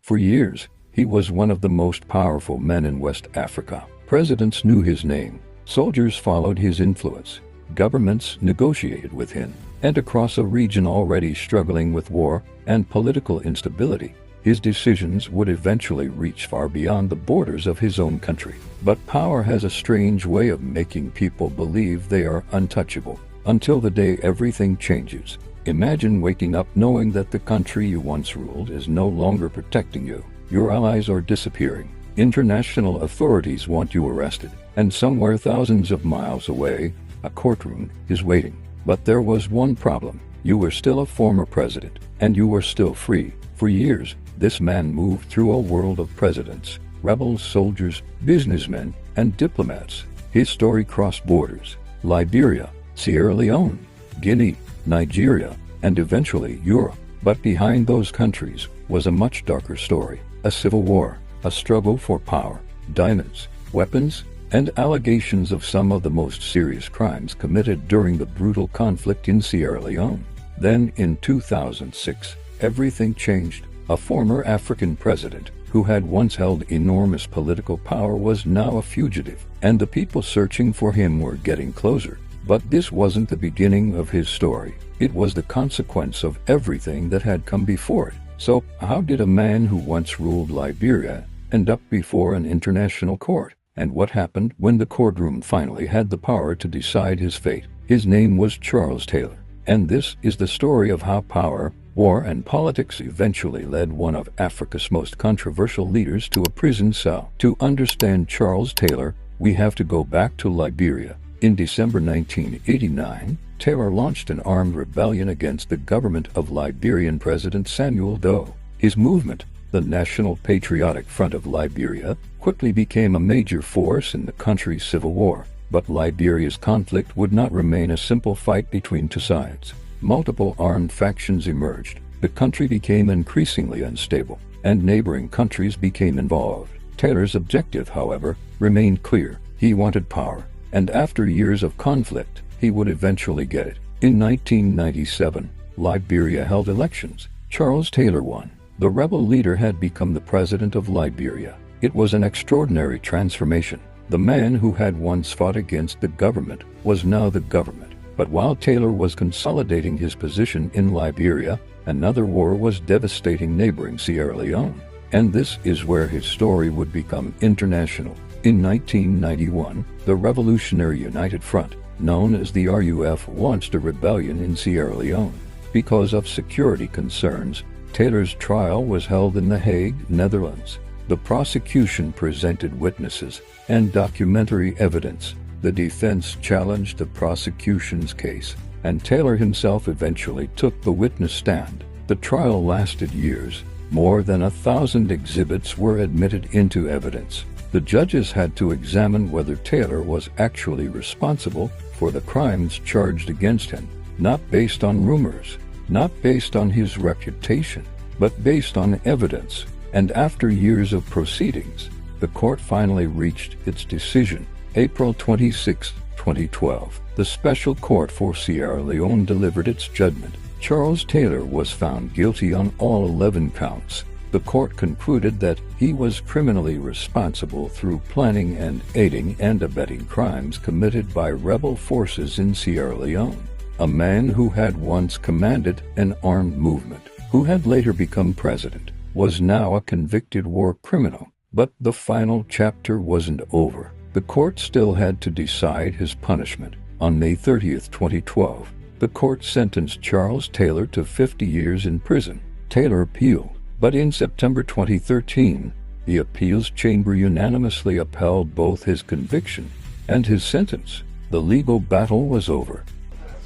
For years, he was one of the most powerful men in West Africa. Presidents knew his name, soldiers followed his influence, governments negotiated with him, and across a region already struggling with war and political instability, his decisions would eventually reach far beyond the borders of his own country. But power has a strange way of making people believe they are untouchable, until the day everything changes. Imagine waking up knowing that the country you once ruled is no longer protecting you. Your allies are disappearing. International authorities want you arrested, and somewhere thousands of miles away, a courtroom is waiting. But there was one problem. You were still a former president, and you were still free. For years, this man moved through a world of presidents, rebels, soldiers, businessmen, and diplomats. His story crossed borders: Liberia, Sierra Leone, Guinea, Nigeria, and eventually Europe. But behind those countries was a much darker story: a civil war, a struggle for power, diamonds, weapons, and allegations of some of the most serious crimes committed during the brutal conflict in Sierra Leone. Then, in 2006, everything changed. A former African president, who had once held enormous political power, was now a fugitive, and the people searching for him were getting closer. But this wasn't the beginning of his story. It was the consequence of everything that had come before it. So, how did a man who once ruled Liberia end up before an international court? And what happened when the courtroom finally had the power to decide his fate? His name was Charles Taylor. And this is the story of how power, war, and politics eventually led one of Africa's most controversial leaders to a prison cell. To understand Charles Taylor, we have to go back to Liberia. In December 1989, Taylor launched an armed rebellion against the government of Liberian President Samuel Doe. His movement, the National Patriotic Front of Liberia, quickly became a major force in the country's civil war. But Liberia's conflict would not remain a simple fight between two sides. Multiple armed factions emerged. The country became increasingly unstable, and neighboring countries became involved. Taylor's objective, however, remained clear. He wanted power, and after years of conflict, he would eventually get it. In 1997, Liberia held elections. Charles Taylor won. The rebel leader had become the president of Liberia. It was an extraordinary transformation. The man who had once fought against the government was now the government. But while Taylor was consolidating his position in Liberia, another war was devastating neighboring Sierra Leone. And this is where his story would become international. In 1991, the Revolutionary United Front, known as the RUF, launched a rebellion in Sierra Leone. Because of security concerns, Taylor's trial was held in The Hague, Netherlands. The prosecution presented witnesses and documentary evidence. The defense challenged the prosecution's case, and Taylor himself eventually took the witness stand. The trial lasted years. More than 1,000 exhibits were admitted into evidence. The judges had to examine whether Taylor was actually responsible for the crimes charged against him, not based on rumors, not based on his reputation, but based on evidence. And after years of proceedings, the court finally reached its decision. April 26, 2012, the Special Court for Sierra Leone delivered its judgment. Charles Taylor was found guilty on all 11 counts. The court concluded that he was criminally responsible through planning and aiding and abetting crimes committed by rebel forces in Sierra Leone. A man who had once commanded an armed movement, who had later become president, was now a convicted war criminal. But the final chapter wasn't over. The court still had to decide his punishment. On May 30, 2012, the court sentenced Charles Taylor to 50 years in prison. Taylor appealed, but in September 2013, the appeals chamber unanimously upheld both his conviction and his sentence. The legal battle was over.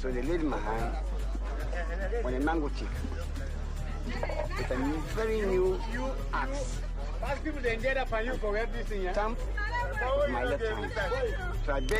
So they laid my hand on a mango chick. It's a very new axe.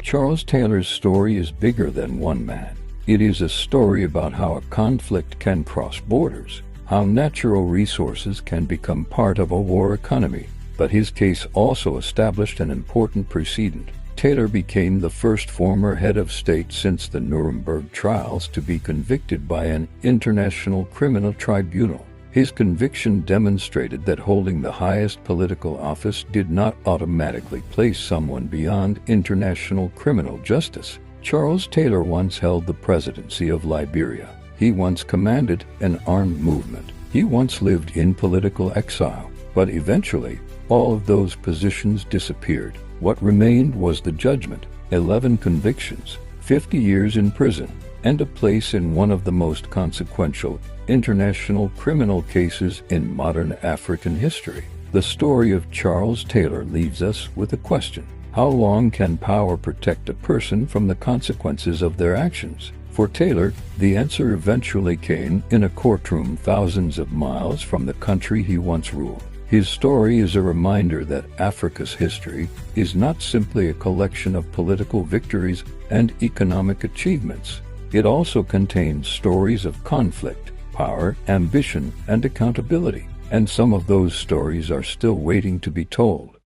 Charles Taylor's story is bigger than one man. It is a story about how a conflict can cross borders, how natural resources can become part of a war economy. But his case also established an important precedent. Taylor became the first former head of state since the Nuremberg trials to be convicted by an international criminal tribunal. His conviction demonstrated that holding the highest political office did not automatically place someone beyond international criminal justice. Charles Taylor once held the presidency of Liberia. He once commanded an armed movement. He once lived in political exile, but eventually, all of those positions disappeared. What remained was the judgment, 11 convictions, 50 years in prison, and a place in one of the most consequential international criminal cases in modern African history. The story of Charles Taylor leaves us with a question. How long can power protect a person from the consequences of their actions? For Taylor, the answer eventually came in a courtroom thousands of miles from the country he once ruled. His story is a reminder that Africa's history is not simply a collection of political victories and economic achievements. It also contains stories of conflict, power, ambition, and accountability, and some of those stories are still waiting to be told.